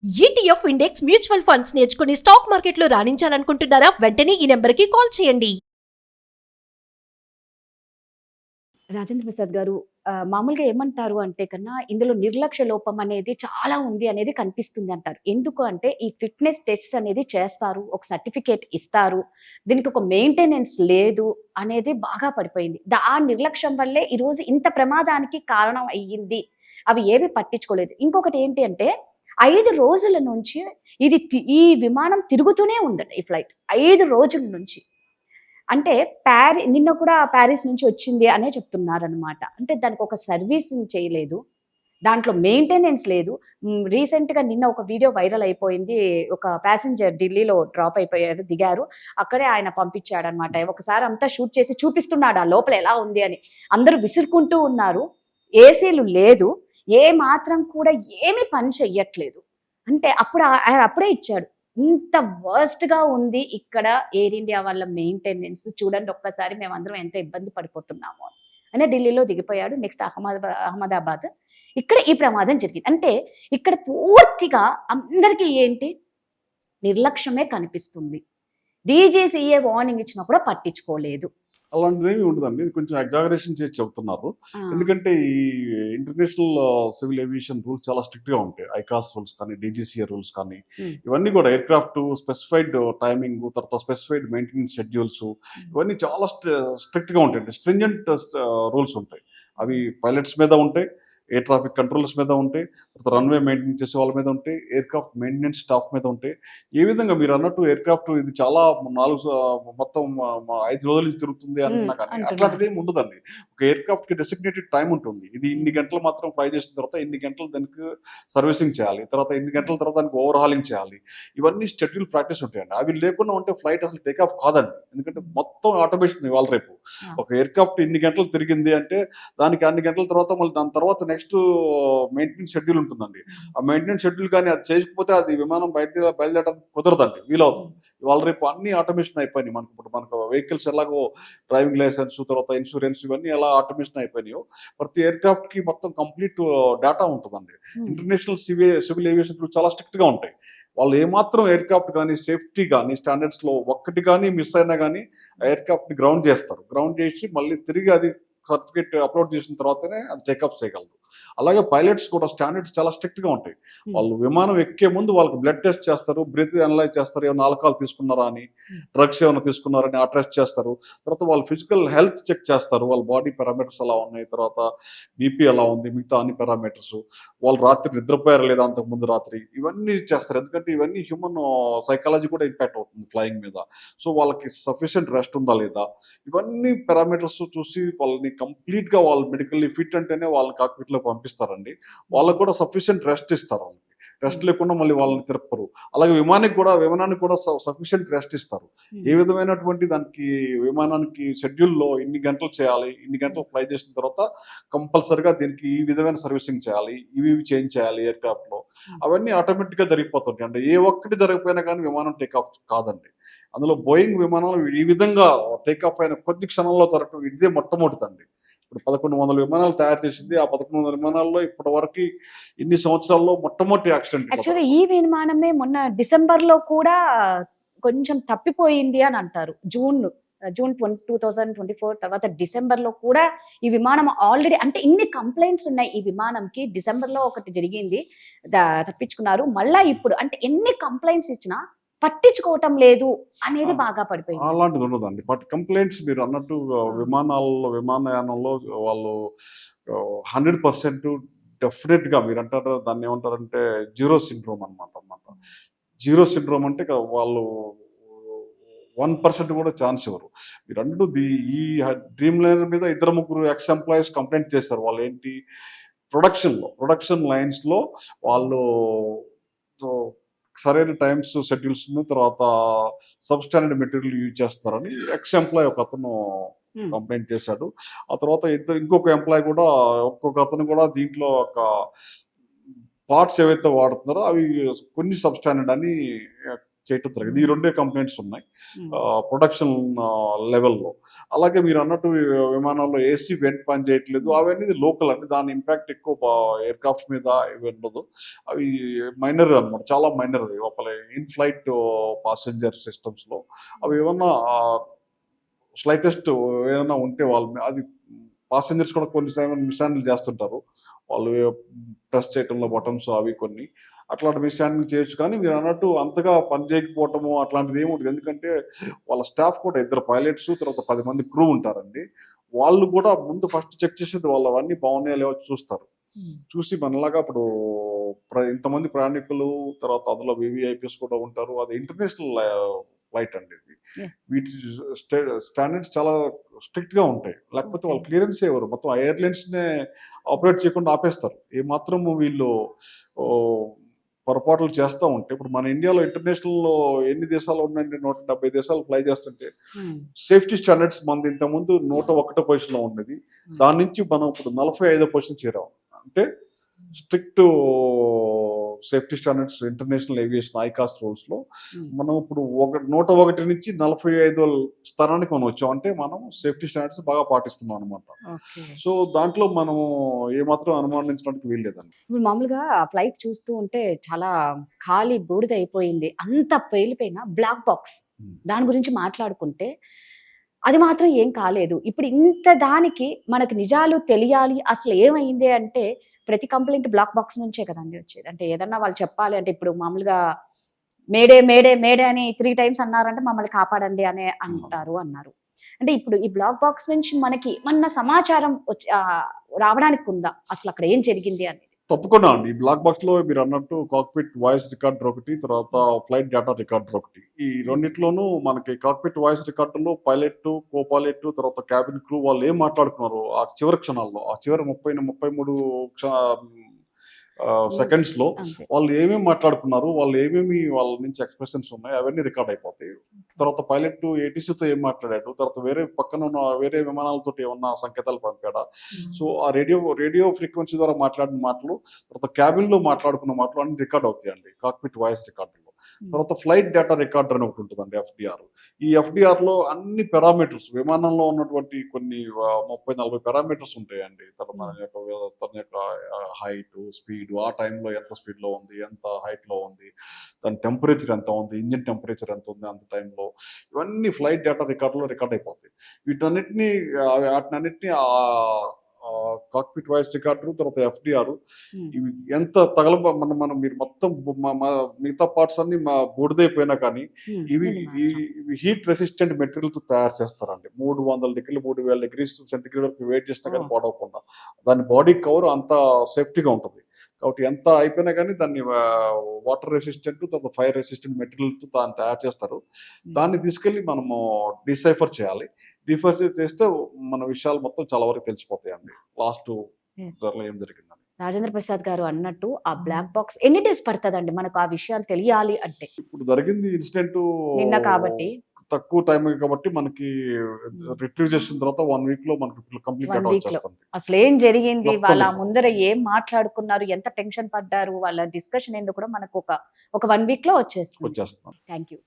ETF index mutual funds నేర్చుకుని stock మార్కెట్లో రాణించాలనుకుంటున్నారా? వెంటనే ఈ నెంబర్కి కాల్ చేయండి. రాజేంద్ర ప్రసాద్ గారు, మామూలుగా ఏమంటారు అంటే కన్నా ఇందులో నిర్లక్ష్య లోపం అనేది చాలా ఉంది అనేది కనిపిస్తుంది అంటారు. ఎందుకు అంటే ఈ ఫిట్‌నెస్ టెస్ట్స్ అనేది చేస్తారు. ఒక సర్టిఫికేట్ ఇస్తారు. దీనికి ఒక మెయింటెనెన్స్ లేదు అనేది బాగా పడిపోయింది. ఆ నిర్లక్ష్యం వల్లే ఈరోజు ఇంత ప్రమాదానికి కారణం అయ్యింది. అవి ఏవి పట్టించుకోలేదు. ఇంకొకటి ఏంటి అంటే 5 రోజుల నుంచి ఈ విమానం తిరుగుతూనే ఉందట ఈ ఫ్లైట్. 5 రోజుల నుంచి. అంటే నిన్న కూడా ప్యారిస్ నుంచి వచ్చింది అనే చెప్తున్నారనమాట. అంటే దానికి ఒక సర్వీసింగ్ చేయలేదు. దాంట్లో మెయింటెనెన్స్ లేదు. రీసెంట్‌గా నిన్న ఒక వీడియో వైరల్ అయిపోయింది. ఒక ప్యాసింజర్ ఢిల్లీలో డ్రాప్ అయిపోయారు, దిగారు. అక్కడే ఆయన పంపించాడనమాట. ఒకసారి అంతా షూట్ చేసి చూపిస్తున్నాడు ఆ లోపల ఎలా ఉంది అని. అందరూ విసురుకుంటూ ఉన్నారు. ఏసీలు లేదు. ఏ మాత్రం కూడా ఏమి పని చెయ్యట్లేదు. అంటే అప్పుడే ఇచ్చాడు. ఇంత వర్స్ట్‌గా ఉంది ఇక్కడ ఎయిర్ ఇండియా వాళ్ళ మెయింటెనెన్స్. చూడండి ఒక్కసారి మేమందరం ఎంత ఇబ్బంది పడిపోతున్నామో అని ఢిల్లీలో దిగిపోయాడు. నెక్స్ట్ అహ్మదాబాద్. ఇక్కడ ఈ ప్రమాదం జరిగింది. అంటే ఇక్కడ పూర్తిగా అందరికీ ఏంటి నిర్లక్ష్యమే కనిపిస్తుంది. డీజీసీఏ వార్నింగ్ ఇచ్చినా కూడా పట్టించుకోలేదు. అలాంటిదేమి ఉండదండి. ఇది కొంచెం ఎగ్జాగరేషన్ చేసి చెప్తున్నారు. ఎందుకంటే ఈ ఇంటర్నేషనల్ సివిల్ ఏవియేషన్ రూల్స్ చాలా స్ట్రిక్ట్‌గా ఉంటాయి. ఐకాస్ రూల్స్ కానీ, డీజీసీఏ రూల్స్ కానీ, ఇవన్నీ కూడా ఎయిర్‌క్రాఫ్ట్ స్పెసిఫైడ్ టైమింగ్, తర్వాత స్పెసిఫైడ్ మెయింటెనెన్స్ షెడ్యూల్స్, ఇవన్నీ చాలా స్ట్రిక్ట్‌గా ఉంటాయండి. స్ట్రింజెంట్ రూల్స్ ఉంటాయి. అవి పైలట్స్ మీద ఉంటాయి, ఎయిర్ ట్రాఫిక్ కంట్రోలర్స్ మీద ఉంటాయి, తర్వాత రన్వే మెయింటైన్ చేసే వాళ్ళ మీద ఉంటాయి, ఎయిర్‌క్రాఫ్ట్ మెయింటెనెన్స్ స్టాఫ్ మీద ఉంటాయి. ఏ విధంగా మీరు అన్నట్టు ఎయిర్‌క్రాఫ్ట్ ఇది చాలా 5 రోజుల నుంచి తిరుగుతుంది అంటున్నా కానీ అట్లాంటిది ఏమి ఉండదండి. ఒక ఎయిర్‌క్రాఫ్ట్‌కి డెసిగ్నేటెడ్ టైం ఉంటుంది. ఇది ఇన్ని గంటలు మాత్రం ఫ్లై చేసిన తర్వాత ఇన్ని గంటలు దానికి సర్వీసింగ్ చేయాలి, తర్వాత ఇన్ని గంటల తర్వాత దానికి ఓవర్ హాలింగ్ చేయాలి. ఇవన్నీ షెడ్యూల్ ప్రాక్టీస్ ఉంటాయండి. అవి లేకుండా ఉంటే ఫ్లైట్ అసలు టేక్ ఆఫ్ కాదండి. ఎందుకంటే మొత్తం ఆటోమేషన్ ఇవాళ రేపు ఒక ఎయిర్‌క్రాఫ్ట్ ఇన్ని గంటలు తిరిగింది అంటే దానికి అన్ని గంటల తర్వాత మళ్ళీ దాని తర్వాత నెక్స్ట్ మెయింటెనెన్స్ షెడ్యూల్ ఉంటుందండి. ఆ మెయింటెనెన్స్ షెడ్యూల్ కానీ అది చేయకపోతే అది విమానం బయలుదేరడానికి కుదరదండి, వీలవుతుంది. ఇవాళ రేపు అన్ని ఆటోమేషన్ అయిపోయినాయి. మనకు వెహికల్స్ ఎలాగో డ్రైవింగ్ లైసెన్స్, తర్వాత ఇన్సూరెన్స్, ఇవన్నీ ఎలా ఆటోమేషన్ అయిపోయినాయో ప్రతి ఎయిర్‌క్రాఫ్ట్ కి మొత్తం కంప్లీట్ డేటా ఉంటుందండి. ఇంటర్నేషనల్ సివిల్ ఏవియేషన్ రూల్స్ చాలా స్ట్రిక్ట్ గా ఉంటాయి. వాళ్ళు ఏమాత్రం ఎయిర్‌క్రాఫ్ట్ కానీ, సేఫ్టీ కానీ, స్టాండర్డ్స్ లో ఒక్కటి కానీ మిస్ అయినా కానీ ఎయిర్‌క్రాఫ్ట్ ని గ్రౌండ్ చేస్తారు. గ్రౌండ్ చేసి మళ్ళీ తిరిగి అది సర్టిఫికేట్ అప్లోడ్ చేసిన తర్వాతనే అది టేకప్ చేయగలదు. అలాగే పైలట్స్ కూడా స్టాండర్డ్స్ చాలా స్ట్రిక్ట్ గా ఉంటాయి. వాళ్ళు విమానం ఎక్కే ముందు వాళ్ళకి బ్లడ్ టెస్ట్ చేస్తారు, బ్రీత్ అనలైజ్ చేస్తారు, ఏమైనా ఆల్కహాల్ తీసుకున్నారా అని, డ్రగ్స్ ఏమైనా తీసుకున్నారని ఆ టెస్ట్ చేస్తారు. తర్వాత వాళ్ళు ఫిజికల్ హెల్త్ చెక్ చేస్తారు, వాళ్ళ బాడీ పారామీటర్స్ ఎలా ఉన్నాయి, తర్వాత బీపీ ఎలా ఉంది, మిగతా అన్ని పారామీటర్స్, వాళ్ళు రాత్రి నిద్రపోయారా లేదా అంతకుముందు రాత్రి, ఇవన్నీ చేస్తారు. ఎందుకంటే ఇవన్నీ హ్యూమన్ సైకాలజీ కూడా ఇంపాక్ట్ అవుతుంది ఫ్లయింగ్ మీద. సో వాళ్ళకి సఫిషియెంట్ రెస్ట్ ఉందా లేదా, ఇవన్నీ పారామీటర్స్ చూసి వాళ్ళని కంప్లీట్ గా వాళ్ళు మెడికల్లీ ఫిట్ అంటేనే వాళ్ళని కాక్పిట్ లో పంపిస్తారండి. వాళ్ళకు కూడా సఫిషియెంట్ రెస్ట్ ఇస్తారు. వాళ్ళకి రెస్ట్ లేకుండా మళ్ళీ వాళ్ళని తిరపరు. అలాగే విమానానికి కూడా సఫిషియెంట్ రెస్ట్ ఇస్తారు. ఏ విధమైనటువంటి దానికి విమానానికి షెడ్యూల్లో ఇన్ని గంటలు చేయాలి, ఇన్ని గంటలు ఫ్లై చేసిన తర్వాత కంపల్సరిగా దీనికి ఈ విధమైన సర్వీసింగ్ చేయాలి, ఇవి చేంజ్ చేయాలి ఎయిర్‌క్రాఫ్ట్ లో, అవన్నీ ఆటోమేటిక్ గా జరిగిపోతుంటాయి. అంటే ఏ ఒక్కటి జరగకపోయినా కానీ విమానం టేక్ ఆఫ్ కాదండి. అందులో బోయింగ్ విమానాలు ఈ విధంగా టేక్ ఆఫ్ అయిన కొద్ది క్షణంలో జరగడం ఇదే మొట్టమొదటిదండి. ఇప్పుడు 1100 విమానాలు తయారు చేసింది. ఆ 1100 విమానాల్లో ఇప్పటి వరకు ఇన్ని సంవత్సరాల్లో మొట్టమొదటి యాక్సిడెంట్. యాక్చువల్‌గా ఈ విమానమే మొన్న డిసెంబర్‌లో కూడా కొంచెం తప్పిపోయింది అని అంటారు. జూన్ 2024 తర్వాత డిసెంబర్‌లో కూడా ఈ విమానం ఆల్రెడీ అంటే ఇన్ని కంప్లెయింట్స్ ఉన్నాయి ఈ విమానంకి. డిసెంబర్‌లో ఒకటి జరిగింది. తప్పించుకున్నారు. మళ్ళా ఇప్పుడు అంటే ఎన్ని కంప్లెయింట్స్ ఇచ్చినా పట్టించుకోవటం లేదు అనేది బాగా పడిపోయింది. అలాంటిది ఉండదండి. బట్ కంప్లైంట్స్ మీరు అన్నట్టు విమానయానంలో వాళ్ళు 100% డెఫినెట్ గా మీరు అంటారు దాన్ని ఏమంటారంటే జీరో సిండ్రోమ్ అనమాట. జీరో సిండ్రోమ్ అంటే వాళ్ళు 1% కూడా ఛాన్స్ ఇవ్వరు. మీరు అన్నట్టు ఈ డ్రీమ్ లైనర్ మీద 2-3 ఎక్స్ ఎంప్లాయీస్ కంప్లైంట్ చేస్తారు. వాళ్ళు ఏంటి ప్రొడక్షన్ లైన్స్ లో వాళ్ళు సరైన టైమ్స్ షెడ్యూల్స్ తర్వాత సబ్స్టాండర్డ్ మెటీరియల్ యూజ్ చేస్తారని ఎక్స్ ఎంప్లాయ్ ఒక అతను కంప్లైంట్ చేశాడు. ఆ తర్వాత ఇంకొక అతను కూడా దీంట్లో ఒక పార్ట్స్ ఏవైతే వాడుతున్నారో అవి కొన్ని సబ్స్టాండర్డ్ అని చేయటం జరిగింది. ఈ రెండే కంప్లైంట్స్ ఉన్నాయి ఉమ్, ప్రొడక్షన్ లెవెల్లో. అలాగే మీరు అన్నట్టు విమానాల్లో ఏసీ వెంట్ పని చేయట్లేదు, అవన్నీ లోకల్ అండి, దాని ఇంపాక్ట్ ఎక్కువ ఎయిర్ క్రాఫ్ట్ మీద ఇవి ఉండదు. అవి మైనర్ అనమాట, చాలా మైనర్ లోపల ఇన్ ఫ్లైట్ పాసెంజర్ సిస్టమ్స్లో. అవి ఏమన్నా స్లైటెస్ట్ ఏదైనా ఉంటే అది పాసెంజర్స్ కూడా కొన్ని మిస్ హ్యాండిల్ చేస్తుంటారు, వాళ్ళు ప్రెస్ చేయటంలో బటన్స్ అవి కొన్ని అట్లాంటి మిస్ హ్యాండిల్ చేయొచ్చు. కానీ మీరు అన్నట్టు అంతగా పని చేయకపోవటము అట్లాంటిది ఏమి ఉంటుంది, ఎందుకంటే వాళ్ళ స్టాఫ్ కూడా 2 పైలట్స్ తర్వాత 10 మంది క్రూ ఉంటారండి. వాళ్ళు కూడా ముందు ఫస్ట్ చెక్ చేసేది వాళ్ళు అవన్నీ బాగున్నాయా లేవో చూస్తారు. ఉమ్, చూసి మనలాగా ఇప్పుడు ఇంతమంది ప్రయాణికులు తర్వాత అందులో వివిఐపీస్ కూడా ఉంటారు, అది ఇంటర్నేషనల్ ఫ్లైట్ అండి ఇది. yes. వీటి స్టాండర్డ్స్ చాలా స్ట్రిక్ట్ గా ఉంటాయి, లేకపోతే వాళ్ళు క్లియరెన్స్ ఇవ్వరు, మొత్తం ఎయిర్లైన్స్ నే ఆపరేట్ చేయకుండా ఆపేస్తారు. ఏ మాత్రము వీళ్ళు ఓ, పొరపాట్లు చేస్తూ ఉంటే, ఇప్పుడు మన ఇండియాలో ఇంటర్నేషనల్ లో ఎన్ని దేశాలు ఉన్నాయంటే 170 దేశాలు ఫ్లై చేస్తుంటే ఉమ్, సేఫ్టీ స్టాండర్డ్స్ మనది ఇంతకుముందు 101 పొజిషన్ లో ఉండేది, దాని నుంచి మనం ఇప్పుడు 45 పొజిషన్ చేరాం. అంటే strict safety standards international aviation ఐకాస్ రూల్స్ లో ఉమ్, మనం ఇప్పుడు 101 నుంచి 45 స్థానానికి మనం వచ్చాం. అంటే మనం సేఫ్టీ స్టాండర్డ్స్ బాగా పాటిస్తున్నాం అనమాట. ఓకే. సో దాంట్లో మనము ఏమాత్రం అనుమానించడానికి వీల్లేదండి. ఇప్పుడు మామూలుగా ఫ్లైట్ చూస్తూ ఉంటే చాలా ఖాళీ బూడిద అయిపోయింది, అంత పేలిపోయిన బ్లాక్ బాక్స్ దాని గురించి మాట్లాడుకుంటే అది మాత్రం ఏం కాలేదు. ఇప్పుడు ఇంత దానికి మనకు నిజాలు తెలియాలి అసలు ఏమైంది అంటే ప్రతి కంప్లైంట్ బ్లాక్ బాక్స్ నుంచే కదండి వచ్చేది. అంటే ఏదన్నా వాళ్ళు చెప్పాలి అంటే ఇప్పుడు మామూలుగా మేడే మేడే మేడే అని 3 times అన్నారంటే మమ్మల్ని కాపాడండి అనే అన్నారు. అంటే ఇప్పుడు ఈ బ్లాక్ బాక్స్ నుంచి మనకి ఏమన్నా సమాచారం రావడానికి ఉందా, అసలు అక్కడ ఏం జరిగింది అనేది? తప్పకుండా అండి. ఈ బ్లాక్ బాక్స్ లో మీరు అన్నట్టు కాక్పిట్ వాయిస్ రికార్డర్ ఒకటి, తర్వాత ఫ్లైట్ డేటా రికార్డర్ ఒకటి. ఈ రెండిట్లోనూ మనకి కాక్పిట్ వాయిస్ రికార్డర్లో పైలట్, కో పైలట్, తర్వాత క్యాబిన్ క్రూ వాళ్ళు ఏం మాట్లాడుతున్నారు ఆ చివరి క్షణాల్లో, ఆ చివరి 33 సెకండ్స్ లో అంతే. వాళ్ళు ఏమేమి మాట్లాడుకున్నారు, వాళ్ళు ఏమేమి వాళ్ళ నుంచి ఎక్స్ప్రెషన్స్ ఉన్నాయి అవన్నీ రికార్డ్ అయిపోతాయి. తర్వాత పైలట్ ఏటీసీతో ఏం మాట్లాడాడు, తర్వాత వేరే పక్కన ఉన్న వేరే విమానాలతో ఏమన్నా సంకేతాలు పంపాడా, సో ఆ రేడియో ఫ్రీక్వెన్సీ ద్వారా మాట్లాడిన మాటలు, తర్వాత క్యాబిన్ లో మాట్లాడుకున్న మాటలు అన్ని రికార్డ్ అవుతాయండి కాక్పిట్ వాయిస్ రికార్డర్లో. తర్వాత ఫ్లైట్ డేటా రికార్డర్ అని ఒకటి ఉంటుందండి, FDR. ఈ FDR లో అన్ని పారామీటర్స్, విమానంలో ఉన్నటువంటి కొన్ని 30-40 పారామీటర్స్ ఉంటాయండి. తన యొక్క హైట్, స్పీడ్, ఆ టైంలో ఎంత స్పీడ్ లో ఉంది, ఎంత హైట్ లో ఉంది, దాని టెంపరేచర్ ఎంత ఉంది, ఇంజిన్ టెంపరేచర్ ఎంత ఉంది అంత టైంలో, ఇవన్నీ ఫ్లైట్ డేటా రికార్డులో రికార్డ్ అయిపోతాయి. వాటినన్నిటిని కాక్పిట్ వాయిస్ రికార్డర్ తర్వాత FDR ఇవి ఎంత మనం మీరు మొత్తం మిగతా పార్ట్స్ అన్ని బూడిదైపోయినా కానీ ఇవి హీట్ రెసిస్టెంట్ మెటీరియల్ తో తయారు చేస్తారండి. 300 డిగ్రీలు 3000 డిగ్రీస్ సెంటిగ్రేడ్ వరకు వెయిట్ చేసినా కానీ పాడవకుండా దాని బాడీ కవర్ అంత సేఫ్టీగా ఉంటుంది. కాబట్టి ఎంత అయిపోయినా కానీ దాన్ని వాటర్ రెసిస్టెంట్ తర్వాత ఫైర్ రెసిస్టెంట్ మెటీరియల్ తో దాన్ని తయారు చేస్తారు. దాన్ని తీసుకెళ్లి మనము డిసైఫర్ చేయాలి. డిసైఫర్ చేస్తే మన విషయాలు మొత్తం చాలా వరకు తెలిసిపోతాయండి లాస్ట్ ఏం జరిగిందని. రాజేంద్ర ప్రసాద్ గారు అన్నట్టు ఆ బ్లాక్ బాక్స్ ఎన్ని డేస్ పడుతుందండి మనకు ఆ విషయాలు తెలియాలి అంటే? ఇప్పుడు జరిగింది ఇన్సిడెంట్ నిన్న కాబట్టి తక్కువ టైం కాబట్టి మనకి రిట్రీవ్ చేసిన తర్వాత 1 week లో మనకి కంప్లీట్ 1 డేటా week లో వచ్చేస్తుంది. అసలు ఏం జరిగింది, మొత్తం వాళ్ళ విషయం. ముందర ఏం మాట్లాడుకున్నారు, ఎంత టెన్షన్ పడ్డారు, వాళ్ళ డిస్కషన్ ఏందో కూడా మనకు ఒక 1 week లో వచ్చేస్తుంది. వచ్చేస్తున్నాం. Thank you.